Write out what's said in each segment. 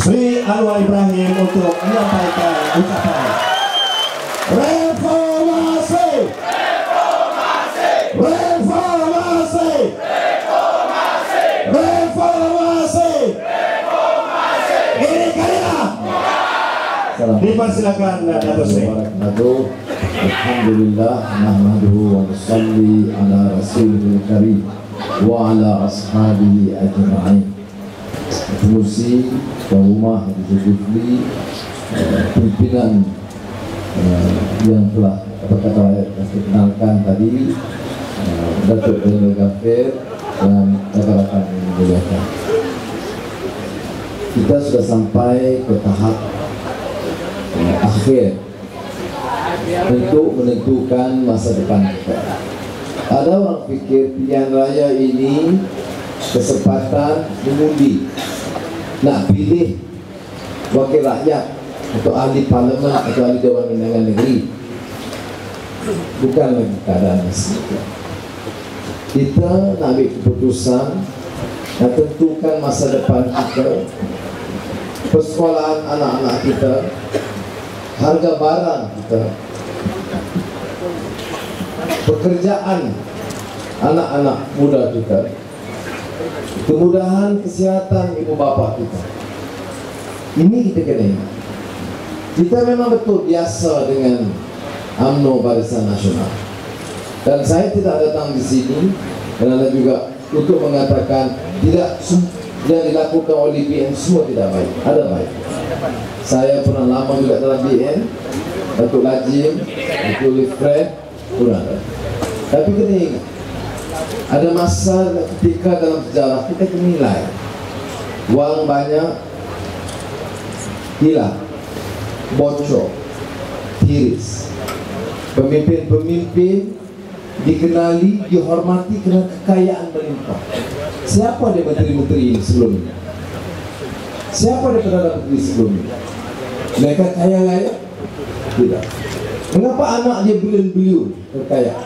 Sri Anwar Ibrahim untuk menyampaikan ucapan reformasi, reformasi, reformasi, reformasi, reformasi, reformasi. Ini kalian. Dipersilakan Dato' Sri. Alhamdulillah, nahmaduhu wa nusalli ala rasulil karim wa ala ashabihi ajma'in. Fungsi rumah Zulkifli, pimpinan yang telah dikenalkan tadi, Datuk Zainal Ghafir dan rekan-rekan yang dimuliakan. Kita sudah sampai ke tahap akhir untuk menentukan masa depan kita. Ada orang pikir pilihan raya ini kesempatan mengundi, nak pilih wakil rakyat atau ahli parlimen atau ahli Dewan Undangan Negeri. Bukan lagi keadaan seperti kita nak ambil keputusan, nak tentukan masa depan kita, persekolahan anak-anak kita, harga barang kita, pekerjaan anak-anak muda kita, kemudahan kesihatan ibu bapa kita. Ini kita kena ingat. Kita memang betul biasa dengan UMNO Barisan Nasional. Dan saya tidak datang di sini kerana juga untuk mengatakan tidak yang dilakukan oleh BN semua tidak baik. Ada baik. Saya pernah lama juga dalam BN, Datuk Lajim, Datuk Lifred, pun ada. Tapi kena ingat, ada masa ketika dalam sejarah kita menilai wang banyak hilang, bocor, tiris. Pemimpin-pemimpin dikenali, dihormati kerana kekayaan melimpah. Siapa dia menteri-menteri ini sebelum ini? Siapa dia Perdana Menteri sebelum ini? Mereka kaya-kaya? Tidak. Mengapa anak dia bilion-bilion kekayaan?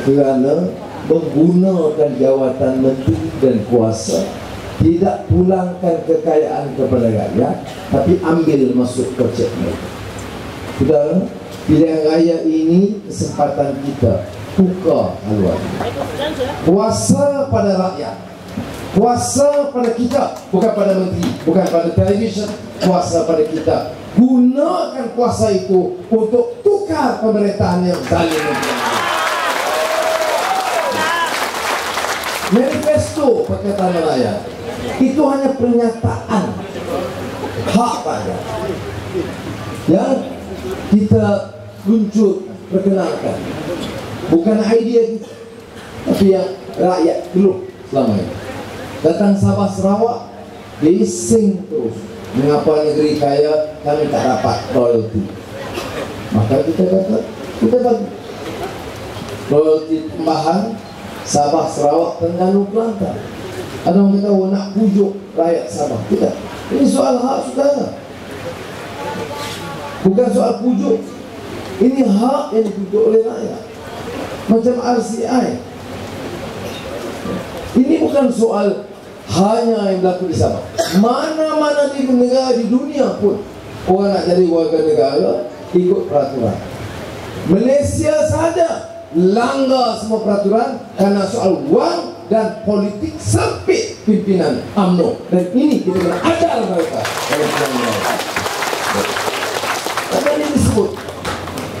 Kerana menggunakan jawatan menteri dan kuasa, tidak pulangkan kekayaan kepada rakyat, tapi ambil masuk kocek mereka. Saudara, pilihan raya ini kesempatan kita buka haluan. Kuasa pada rakyat, kuasa pada kita, bukan pada menteri, bukan pada televisyen, kuasa pada kita. Gunakan kuasa itu untuk tukar pemerintahan yang zalim. Manifesto Pakatan Rakyat itu hanya pernyataan hak rakyat yang kita luncur perkenalkan, bukan idea kita, tapi yang rakyat keluh selama ini. Datang Sabah Sarawak, bising terus, mengapa negeri kaya kami tak dapat royalty. Maka kita kata, kita bagi royalty tambahan Sabah Sarawak Terengganu Kelantan. Ada orang kata, oh, nak pujuk rakyat Sabah. Tidak, ini soal hak saudara, bukan soal pujuk. Ini hak yang dipujuk oleh rakyat. Macam RCI, ini bukan soal hanya yang berlaku di Sabah. Mana-mana di negara di dunia pun orang nak jadi warga negara ikut peraturan. Malaysia saja langgar semua peraturan karena soal wang dan politik sempit pimpinan UMNO. Dan ini kita kena ajar mereka. Karena ini disebut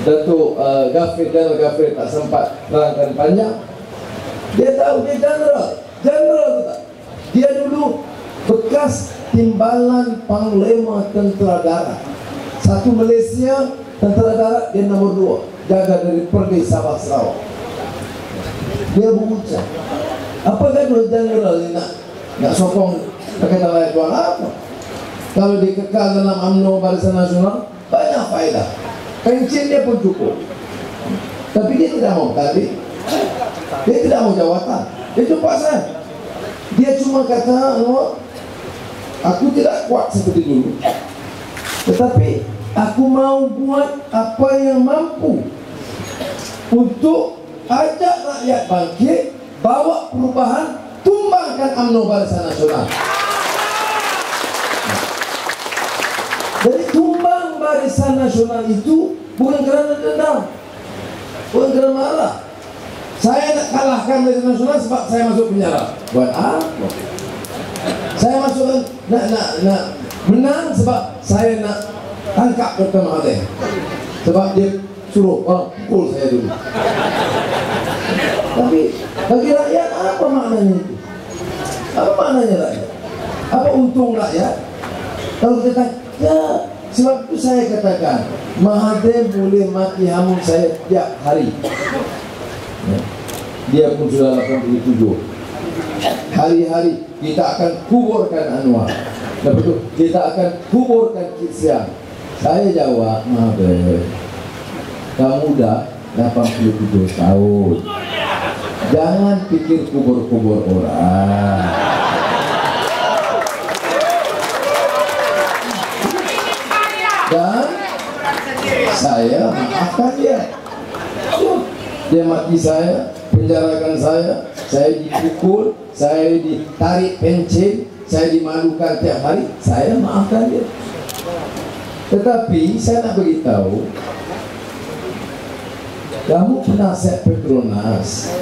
Datuk Ghafir dan Ghafir tak sempat terangkan panjang. Dia tahu dia general itu tak. Dia dulu bekas timbalan Panglima Tentera Darat. Satu Malaysia, Tentera Darat dia nombor 2, jaga dari pergi Sabah Sarawak. Dia berucap, apakah dulu general ini nak sokong Pakatan Rakyat Tuan apa? Kalau dikekal dalam UMNO Barisan Nasional, banyak faedah. Pencen dia pun cukup. Tapi dia tidak mau tadi. Dia tidak mau jawatan. Dia jumpa saya. Dia cuma kata, aku tidak kuat seperti dulu, tetapi aku mau buat apa yang mampu untuk ajak rakyat bangkit, bawa perubahan, tumbangkan UMNO Barisan Nasional. Jadi tumbang Barisan Nasional itu bukan karena dendam, bukan karena marah. Saya nak kalahkan Barisan Nasional sebab saya masuk penjara. Buat apa? Saya masuk nak menang sebab saya nak tangkap Dr. Mahathir, sebab dia suruh orang pukul saya dulu. Tapi bagi rakyat apa maknanya itu? Apa maknanya rakyat? Apa untung rakyat? Kalau kita tanya, ya, sebab itu saya katakan Mahathir boleh mati hamun saya tiap hari. Ya. Dia pun sudah 87. Hari-hari kita akan kuburkan Anwar. Lepas itu kita akan kuburkan Kit Siang. Saya jawab, Mahathir, kamu dah 87 tahun. Jangan pikir kubur-kubur orang. Dan saya maafkan dia. Dia mati saya, penjarakan saya dipukul, saya ditarik pencet, saya dimalukan tiap hari, saya maafkan dia. Tetapi saya nak beritahu, kamu penasihat Petronas,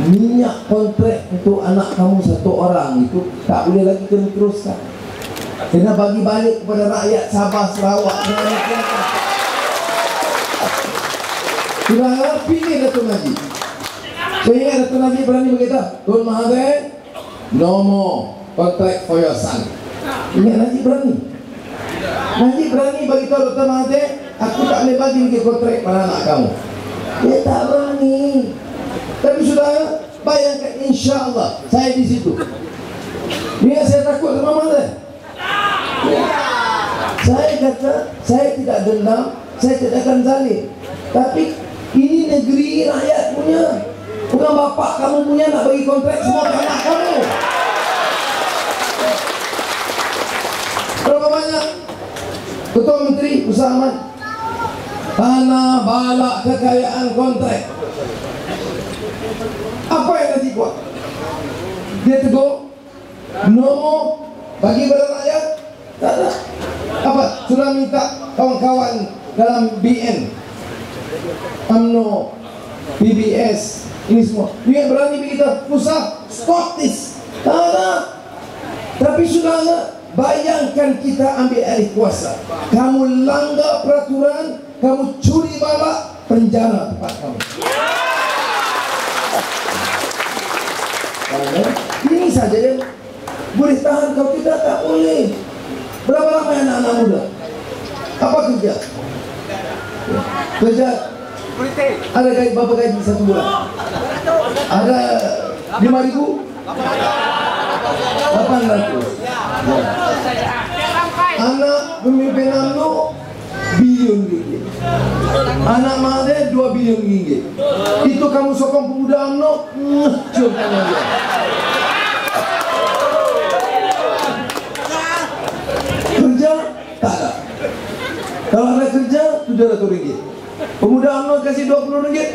minyak kontrak untuk anak kamu 1 orang itu tak boleh lagi kena teruskan. Kena bagi balik kepada rakyat Sabah, Sarawak. Sudah pilih Datuk Najib. Saya ingat Datuk Najib berani berkata, Tuan Mahathir, no more contract for your son. Ingat Najib berani. Najib berani bagi tahu Dr. Mahathir, aku tak boleh bagi lagi kontrak pada anak kamu. Dia tak berani. Tapi sudah bayangkan, insya Allah saya di situ. Ingat saya takut sama Mahathir. Saya kata, saya tidak dendam, saya tidak akan zalim. Tapi ini negeri rakyat punya, bukan bapak kamu punya nak bagi kontrak semua ke anak kamu. Berapa banyak Ketua Menteri Usaha Aman tanah, balak, kekayaan, kontrak? Apa yang nanti buat? Dia tegur, no bagi pada rakyat. Tak ada. Apa? Sudah minta kawan-kawan dalam BN, UMNO, PBS, ini semua. Dia berani kita pusat, stop this. Tak ada. Tapi sudah ada. Bayangkan kita ambil alih kuasa, kamu langgar peraturan, kamu curi balak, penjara tempat kamu. Ini saja yang boleh tahan, kalau kita tak boleh. Berapa lama anak-anak muda? Apa kerja? Kerja ada gaji, berapa gaji 1 bulan? Ada 5.000? 800. Anak pemimpin UMNO bilion ringgit. Anak Mahathir 2 bilion ringgit. Itu kamu sokong pemuda UMNO? Cium tangan dia. Kerja? Tak ada. Kalau ada kerja, 700 ringgit. Pemuda UMNO kasih 20 ringgit.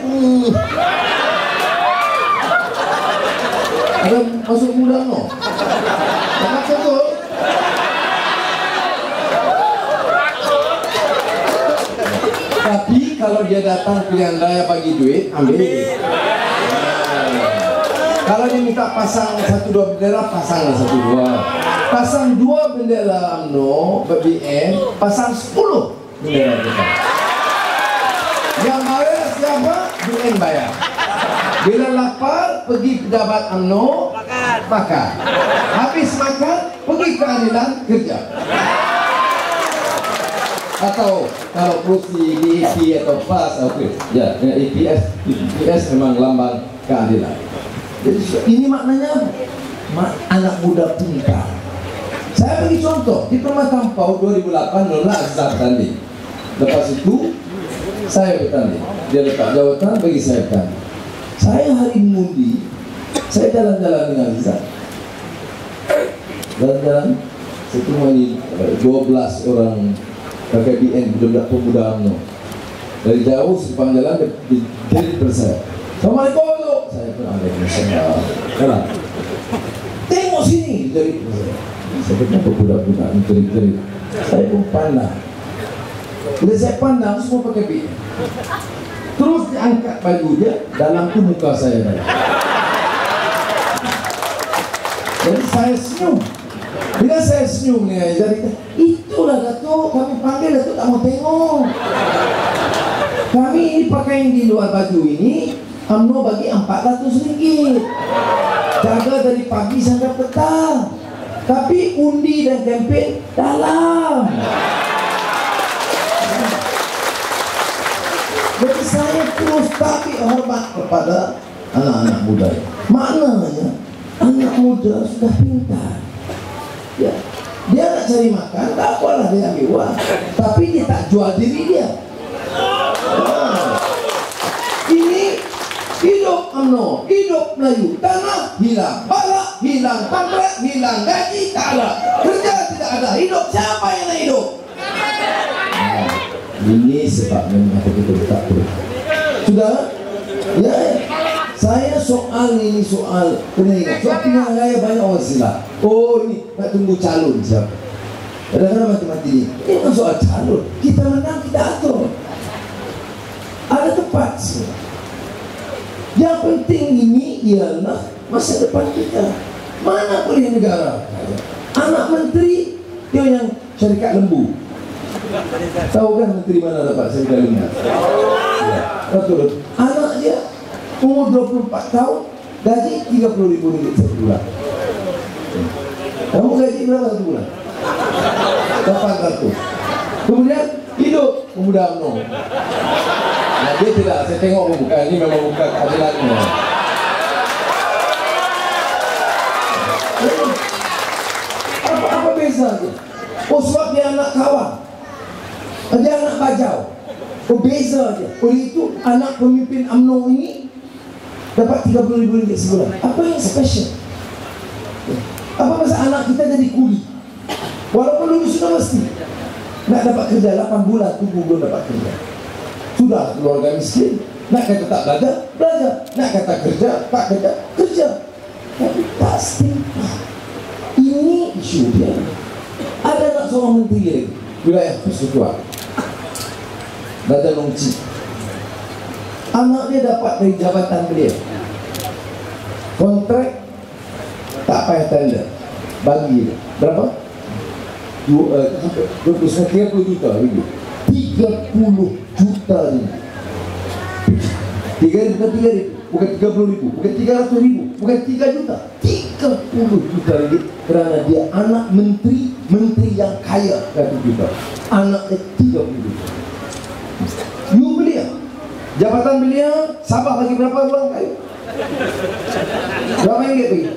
Ada masuk pemuda UMNO? Tak betul. Tapi kalau dia datang pilihan raya bagi duit, ambil. Kalau dia minta pasang 1-2 bendera, pasanglah 1-2. Pasang 2 bendera UMNO, BN, pasang 10 bendera kita. Yang bayar siapa? BN bayar. Bila lapar, pergi pejabat UMNO, makan. Habis makan, pergi ke keadilan, kerja. Atau kalau kursi di EP atau PAS, ya, EPS memang lambang keadilan. Jadi ini maknanya anak muda pintar. Saya bagi contoh di Permata Ampau 2008 nolak Azhar tanding. Lepas itu saya bertanding. Dia letak jawatan, bagi saya bertanding. Saya hari mengundi, saya jalan-jalan dengan Azhar. Jalan-jalan, saya temui 12 orang KKBN, budak-budak pemuda UMNO. Dari jauh sepanjang jalan dia bersaya. Assalamualaikum. Saya pun ada masalah. Tengok sini dari Saya kenapa budak-budak menjerit-jerit. Saya pun pandang. Bila saya pandang, semua pakai bib. Terus diangkat baju dia, dalam tu muka saya dah. Jadi saya senyum. Bila saya senyum ni, jadi itulah Datuk, kami panggil Datuk tak mau tengok. Kami ini pakai yang di luar baju ini, UMNO bagi RM400. Jaga dari pagi sampai petang. Tapi undi dan kempen dalam. Jadi saya terus tapi hormat kepada anak-anak muda. Maknanya anak muda sudah pintar. Ya, dia nak cari makan, tak apalah dia ambil uang. Tapi dia tak jual diri dia. Ini hidup UMNO, hidup Melayu. Tanah hilang, balak hilang, kontrak hilang, gaji tak ada, kerja tidak ada. Hidup siapa yang nak hidup? Ini sebabnya mengapa kita tak perlu. Sudah? Ya. Saya soal ini soal kena ingat. Soal pilihan raya banyak orang silap. Oh ini nak tunggu calon siapa? Kadang-kadang mati-mati ini. Ini bukan soal calon. Kita menang, kita atur. Ada tempat semua. Yang penting ini ialah masa depan kita. Mana boleh negara? Anak menteri dia yang syarikat lembu. Tahu kan menteri mana dapat syarikat lembu? Ya, betul. Anak dia umur 24 tahun, gaji RM30,000 satu bulan. Kamu gaji berapa satu bulan? 800. Kemudian hidup pemuda UMNO. Nah, dia tidak, saya tengok bukan, ini memang bukan keadilannya. Apa beza tu? Oh sebab dia anak kawan, dia anak bajau. Oh beza dia. Oleh itu anak pemimpin UMNO ini dapat RM30,000 sebulan. Apa yang special? Apa masa anak kita jadi kuli? Walaupun dulu sudah mesti nak dapat kerja 8 bulan tunggu belum dapat kerja. Sudah keluarga miskin. Nak kata tak belajar, belajar. Nak kata kerja, tak kerja, kerja. Tapi pasti ini isu dia. Ada anak seorang menteri lagi, wilayah persekutuan Dadan Nongci. Anak dia dapat dari jabatan beliau kontrak tak payah tender, bagi dia berapa? 30 juta ringgit. 30 juta ringgit. 3.000 bukan 30.000, bukan 300.000, bukan 3 juta, 30 juta ringgit kerana dia anak menteri yang kaya 1 juta. Anaknya 30 juta. You beliau, jabatan beliau Sabah bagi berapa uang kayu? Berapa ringgit bagi?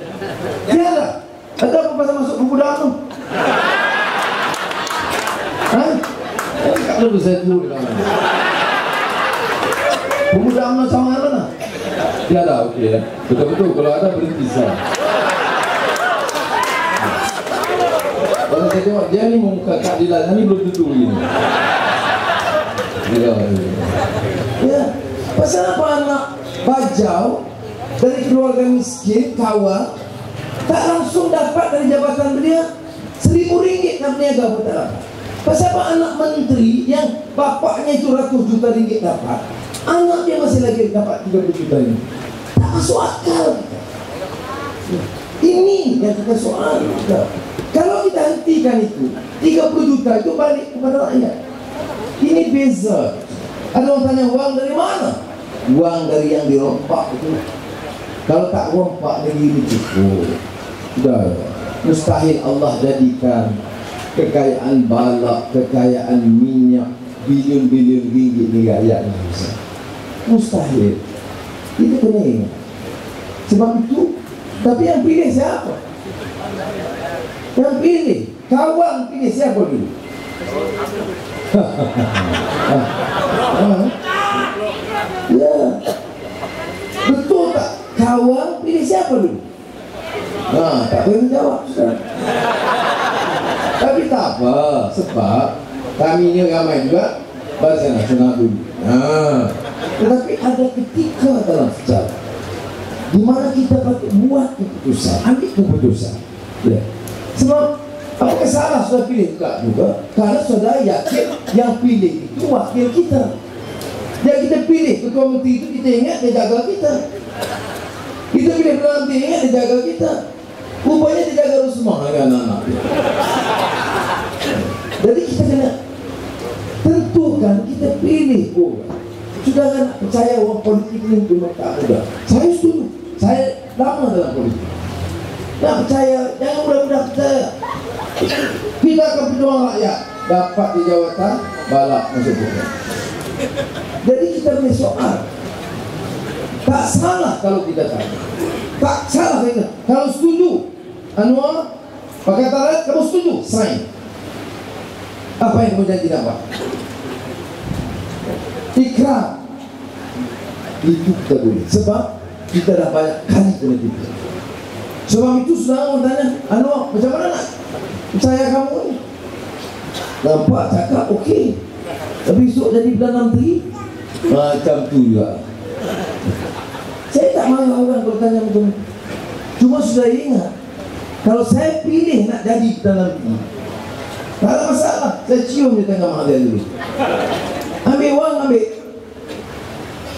Tiada. Ada apa pasal masuk pemuda tu? Hah? Tak perlu saya dulu di mana? Pemuda UMNO cawangan mana? Tiada, okey ya. Betul-betul kalau ada berhenti saya. Kalau saya tengok dia ni membuka keadilan, ini belum tentu ini. Ya, pasal apa anak bajau dari keluarga miskin, kawan tak langsung dapat dari jabatan beliau RM1,000 nak berniaga pun tak dapat. Pasal apa anak menteri yang bapaknya itu ratus juta ringgit dapat, anak dia masih lagi dapat 30 juta ringgit. Tak masuk akal kita. Ini yang kita soal kita. Kalau kita hentikan itu 30 juta itu balik kepada rakyat. Ini beza. Ada orang tanya uang dari mana? Uang dari yang dirompak itu. Kalau tak rompak negeri ini cukup. Sudah. Mustahil Allah jadikan kekayaan balak, kekayaan minyak bilion-bilion ringgit ni rakyat Indonesia. Mustahil. Itu kena ingat. Sebab itu, tapi yang pilih siapa? Yang pilih kawan pilih siapa dulu? Ya, betul tak? Kawan pilih siapa dulu? Tak boleh menjawab. Tapi tak apa, sebab kami ni ramai juga Barisan Nasional dulu. Tetapi ada ketika dalam sejarah di mana kita patut buat keputusan, ambil keputusan. Ya. Sebab Apakah salah sudah pilih? Enggak juga. Karena saudara yakin yang pilih itu wakil kita. Yang kita pilih ketua menteri itu, kita ingat dia jaga kita. Kita pilih Perdana Menteri, ingat dia jaga kita. Rupanya dia jaga semua anak-anak. Jadi kita kena tentukan, kita pilih. Sudah kan percaya orang politik ini memang tak mudah. Saya setuju. Saya lama dalam politik. Tak percaya, jangan mudah-mudah percaya. Kita akan berjuang rakyat. Dapat di jawatan, balap masuk bukan. Jadi kita punya soal. Tak salah kalau kita tanya. Tak salah kita. Kalau setuju, Anwar, pakai tarat, kamu setuju, sign. Apa yang kemudian tidak dapat? Ikrar. Itu kita boleh. Sebab kita dah banyak kali kena tipu. Sebab itu sudah orang tanya, Anwar, macam mana nak percaya kamu ni? Nampak cakap okey, tapi esok jadi Perdana Menteri macam tu juga. Saya tak marah orang kalau tanya macam tu. Cuma sudah ingat, kalau saya pilih nak jadi Perdana Menteri, tak ada masalah. Saya cium di tengah mahal dia dulu. Ambil wang, ambil.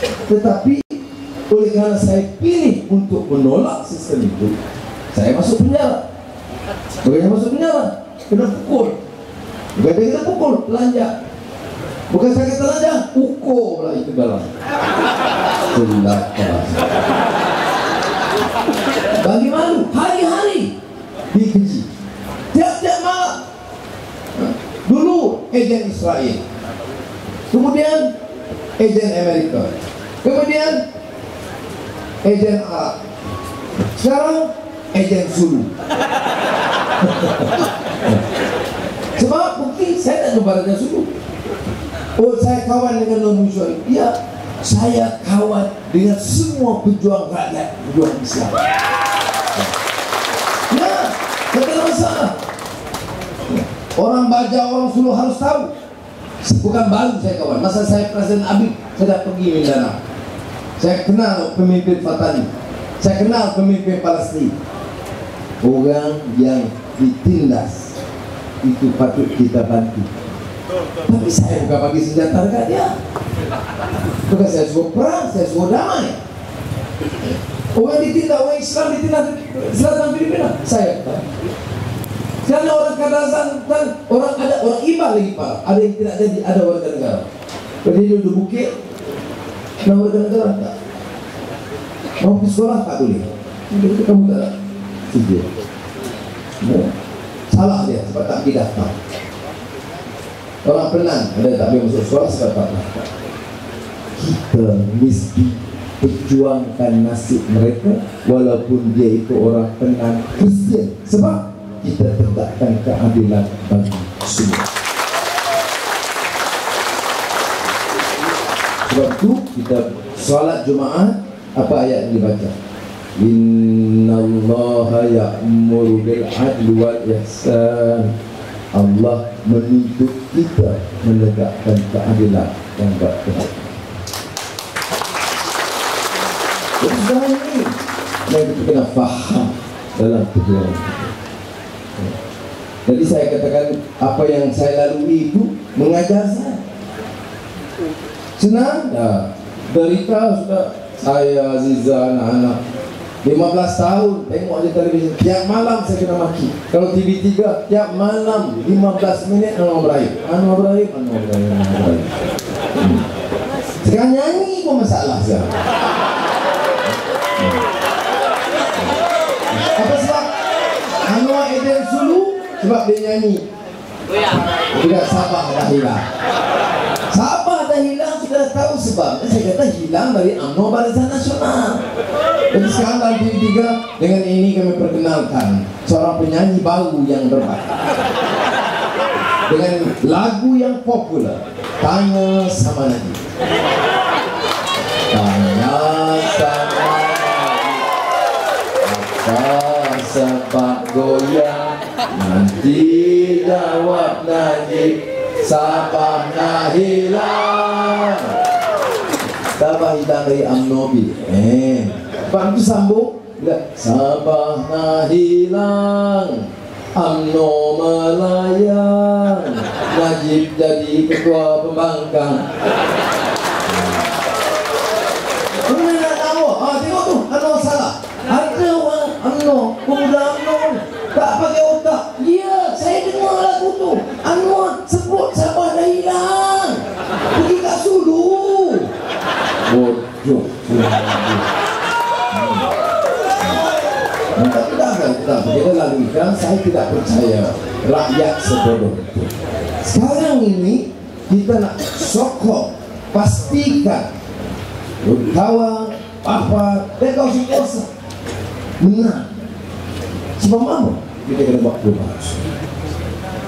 Tetapi oleh kerana saya pilih untuk menolak sistem itu, saya masuk penjara. Bukannya masuk penjara, kena pukul. Bukan dia kena pukul, telanjang. Bukan sakit telanjang, ukur lah itu dalam. Celaka. Bagi malu, hari-hari dikeji. Tiap-tiap malam. Dulu ejen Israel, kemudian ejen Amerika, kemudian ejen Arab, sekarang ejen Zulu. Sebab mungkin saya tak jumpa dengan Zulu. Oh, saya kawan dengan non-Muslim. Ya, saya kawan dengan semua pejuang rakyat, pejuang Islam. Ya, tak ada masalah. Orang Baja, orang Sulu harus tahu. Bukan baru saya kawan. Masa saya Presiden Habib, saya dah pergi Mindanao. Saya kenal pemimpin Fatani. Saya kenal pemimpin Palestin. Orang yang ditindas itu patut kita bantu. Tapi saya bukan bagi senjata dekat dia. Bukan saya suruh perang, saya suruh damai. Orang ditindas, orang Islam ditindas selatan Filipina, saya bukan. Karena orang Kadazan, orang ada orang Iban lagi pak, ada yang tidak jadi, ada warga negara. Jadi dia duduk bukit, ada warga negara tak. Mau pergi sekolah tak boleh. Jadi kamu tak ada. Sujud. Salah dia sebab tak pergi daftar. Orang Penang ada tak boleh masuk sekolah sebab tak daftar. Kita mesti perjuangkan nasib mereka walaupun dia itu orang Penang Kristian. Sebab kita tegakkan keadilan bagi semua. Sebab itu kita solat Jumaat, apa ayat yang dibaca? Innallaha ya'muru bil adli wal ihsan. Allah menuntut kita menegakkan keadilan dan kebaikan. Jadi sekarang ini yang kita kena faham dalam perjuangan kita. Jadi saya katakan apa yang saya lalui itu mengajar saya. Senang? Ya. Derita sudah saya, Aziza, anak-anak 15 tahun tengok di televisi. Tiap malam saya kena maki. Kalau TV3 tiap malam 15 minit Anwar Ibrahim. Sekarang nyanyi pun masalah sekarang. Apa sebab? Anwar Eden Sulu sebab dia nyanyi. Tidak, Sabah dah hilang. Sabah dah hilang, sudah tahu sebab. Saya kata hilang dari UMNO Barisan Nasional. Jadi sekarang dalam TV3 dengan ini kami perkenalkan seorang penyanyi baru yang berbakat dengan lagu yang populer, Tanya Sama Nabi. Tanya sama Nabi, apa sebab goyang? Nanti jawab Najib, Sabah hilang. Sabah hilang dari UMNO. Sebab itu sambung Sabah hilang. UMNO melayang, Najib jadi ketua pembangkang. Kemudian nak tahu, tengok tu, UMNO salah. Ada orang UMNO, pemuda UMNO tak pakai otak. Ya, saya dengar lagu tu. UMNO sebut Sabah dah hilang. Pergi kat Sulu. Bodoh. Tapi kita lalui, saya tidak percaya rakyat sebodoh itu. Sekarang ini kita nak sokong, pastikan kawan, apa, dan kau kuasa menang. Sebab apa? Kita kena buat perubahan.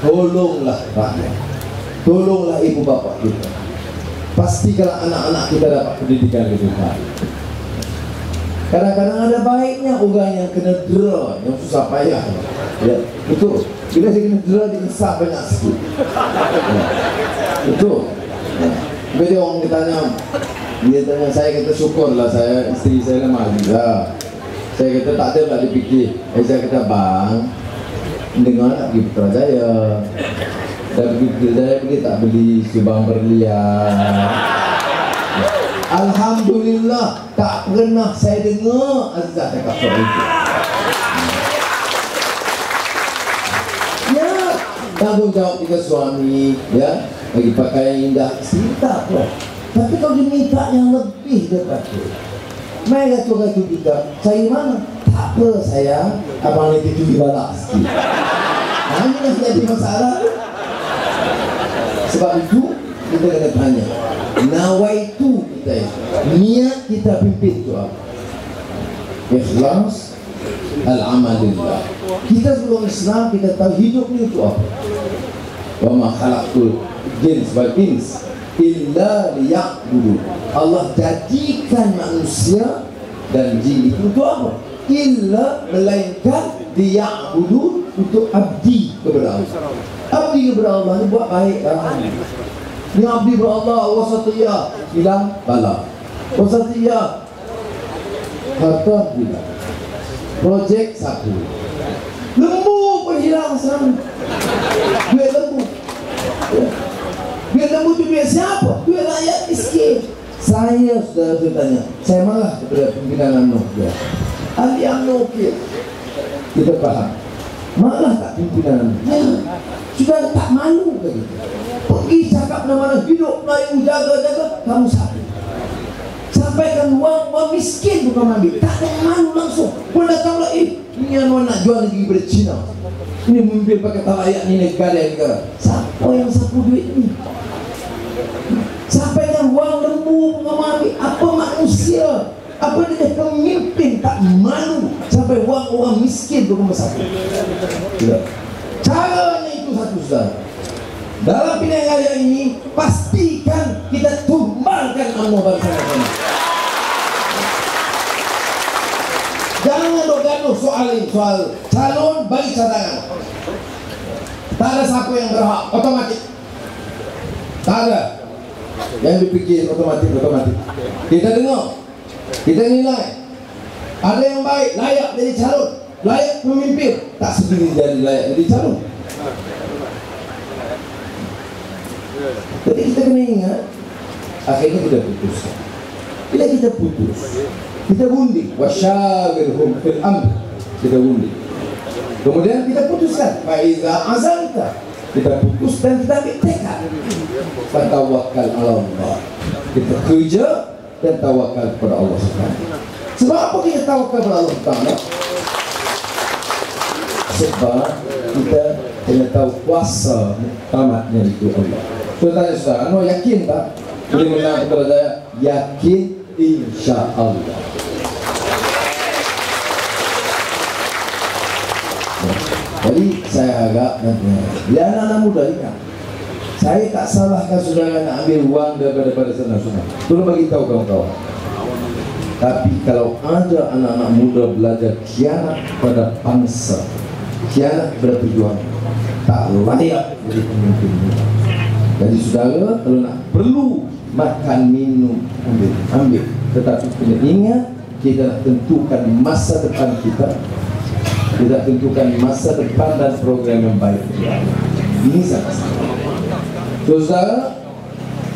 Tolonglah rakyat, tolonglah ibu bapa kita, pastikanlah anak-anak kita dapat pendidikan lebih baik. Kadang-kadang ada baiknya orang yang kena dera, yang susah payah. Ya, betul. Bila saya kena dera, dia insaf banyak sikit. Ya, betul. Ya. Bila orang dia tanya saya, kata syukurlah saya, isteri saya lemah juga. Saya kata tak ada tak dipikir. Saya kata bang, dengar nak pergi Putrajaya. Dan pergi Putrajaya pergi tak beli subang berlian. Alhamdulillah, tak pernah saya dengar Azizah cakap soal itu. Ya, tanggungjawab tiga suami, ya, bagi pakaian indah, cinta pun. Tapi kalau diminta yang lebih daripada itu, mereka tu juga, saya mana? Tak apa sayang, abang nanti tu dibalak sikit. Ini dah jadi masalah. Sebab itu kita kena tanya, nawaitu kita, niat kita pimpin tu apa? Ikhlas, al-amalillah. Kita sebelum Islam kita tahu hidup ni itu apa? Wa ma khalaqtul jins wal ins illa liya'budun. Allah jadikan manusia dan jin itu untuk apa? Illa, melainkan liya'budun, untuk abdi kepada Allah. Abdi kepada Allah ni buat baik lah. Ni abdi kepada Allah, wasatiyah hilang bala, wasatiyah harta hilang, projek satu, lembu pun hilang sekarang. Duit lembu, duit lembu tu duit siapa? Duit rakyat miskin. Saya sudah tanya, saya marah kepada pimpinan UMNO, ahli UMNO kita faham, malah tak pimpinan sudah tak malu ke gitu. Pergi cakap mana-mana, hidup Melayu, jaga-jaga, kamu sapi. Sampaikan uang miskin bukan ambil, tak ada malu langsung. Pun datanglah, ini yang nak jual negeri pada Cina, ini memimpin pakai talayak ni negara. Siapa yang sapu duit ni? Sampaikan uang lembu bukan ambil, apa manusia? Apa dia pemimpin tak malu sampai uang orang miskin bukan sapu? Tidak. Caranya itu satu saja. Dalam pilihan raya ini, pastikan kita tumbangkan UMNO bersama-sama. Jangan gaduh soal ini, soal calon bagi cadangan. Tak ada siapa yang berhak otomatis. Tak ada yang dipikir otomatis. Kita dengar, kita nilai. Ada yang baik, layak jadi calon, layak memimpin, tak sendiri jadi layak jadi calon. Jadi kita kena ingat, akhirnya kita putus. Bila kita putus, kita undi, wasyawirhum fil amr, kita undi. Kemudian kita putuskan, faiza azalta, kita putus dan kita ambil tekad. Tawakkal ala Allah, kita kerja dan tawakal kepada Allah Subhanahu. Sebab apa kita tawakal kepada Allah Subhanahu? Sebab kita kena tahu kuasa tamatnya itu Allah. Saya tanya saudara, anda yakin tak boleh menang kepada saya? Yakin, insya Allah. Jadi saya agak nanti anak-anak muda ingat, saya tak salahkan saudara nak ambil uang daripada sana-sana. Tolong bagi tahu kawan-kawan. Tapi kalau ada anak-anak muda belajar khianat pada bangsa, khianat pada tujuan, tak layak jadi pemimpin muda. Jadi saudara, kalau nak perlu makan, minum, ambil. Tetapi kena ingat, kita nak tentukan masa depan kita kita tentukan masa depan dan program yang baik. Ini sangat saudara.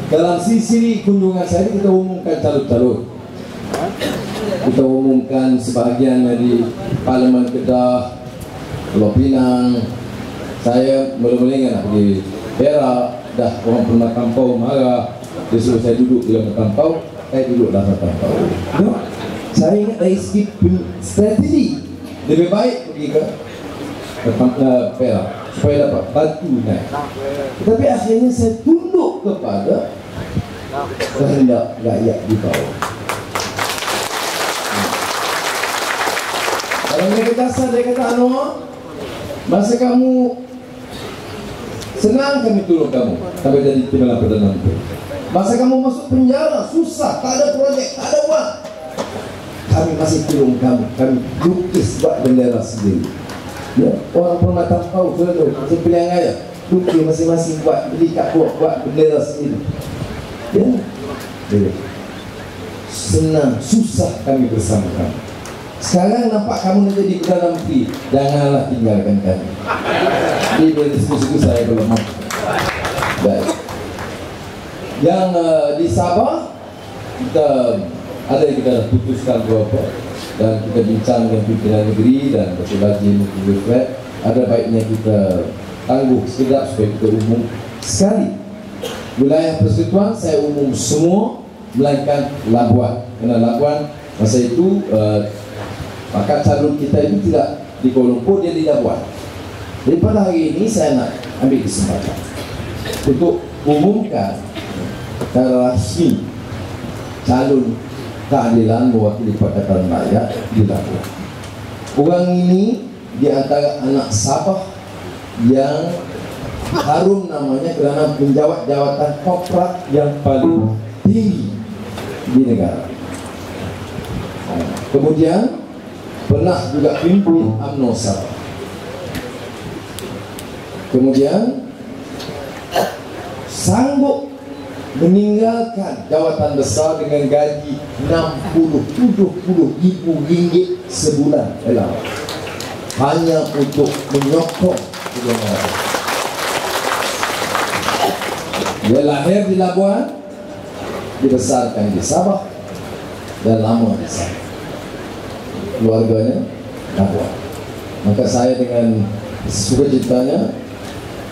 Dalam sisi kunjungan saya kita umumkan calon-calon. Kita umumkan sebahagian dari Parlimen Kedah, Pulau Pinang. Saya mula-mula nak pergi Perak, dah orang pernah kampau marah, dia suruh saya duduk di dalam kampau, saya duduk dalam kampau. Saya ingat dari segi strategi lebih baik pergi ke Perak supaya dapat bantu naik. Tetapi akhirnya saya tunduk kepada kehendak rakyat di bawah. Kalau mereka dasar, dia kata, Anwar, masa kamu senang kami tolong kamu sampai jadi Timbalan Perdana Menteri. Masa kamu masuk penjara, susah, tak ada projek, tak ada uang, kami masih tolong kamu. Kami lukis buat bendera sendiri. Ya, orang pernah tahu sudah tu, saya pilihan raya, lukis masing-masing buat, beli kat buat bendera sendiri. Ya, senang, susah kami bersama kamu. Sekarang nampak kamu nak jadi Perdana Menteri, janganlah tinggalkan kami. Ini dari diskusi saya belum mampu. Baik. Yang di Sabah kita ada yang kita dah putuskan beberapa dan kita bincang dengan pimpinan negeri dan Datuk Haji Muhyiddin Fred. Ada baiknya kita tangguh sekejap supaya kita umum sekali. Wilayah persekutuan saya umum semua melainkan Labuan. Kerana Labuan masa itu maka calon kita itu tidak di Kuala Lumpur, dia di Labuan. Jadi pada hari ini saya nak ambil kesempatan untuk umumkan secara rasmi calon keadilan mewakili Pakatan Rakyat di Labuan. Orang ini di antara anak Sabah yang harum namanya kerana menjawat jawatan korporat yang paling tinggi di negara. Kemudian pernah juga pimpin UMNO Sabah. Kemudian sanggup meninggalkan jawatan besar dengan gaji 60-70 ribu ringgit sebulan hanya untuk menyokong kebenaran. Dia lahir di Labuan, dibesarkan di Sabah dan lama di Sabah. Keluarganya Labuan. Maka saya dengan sukacitanya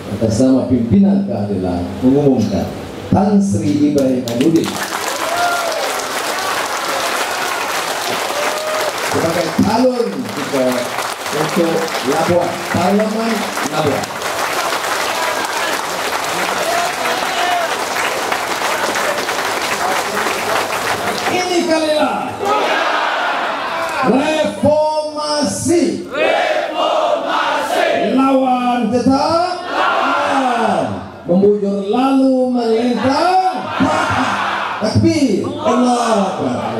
atas nama pimpinan keadilan mengumumkan Tan Sri Ibrahim Aminuddin sebagai calon kita untuk Labuan, Parlemen Labuan. Ini kalilah reformasi. Lawan tetap membujur lalu melintang takbir. Allah Akbar.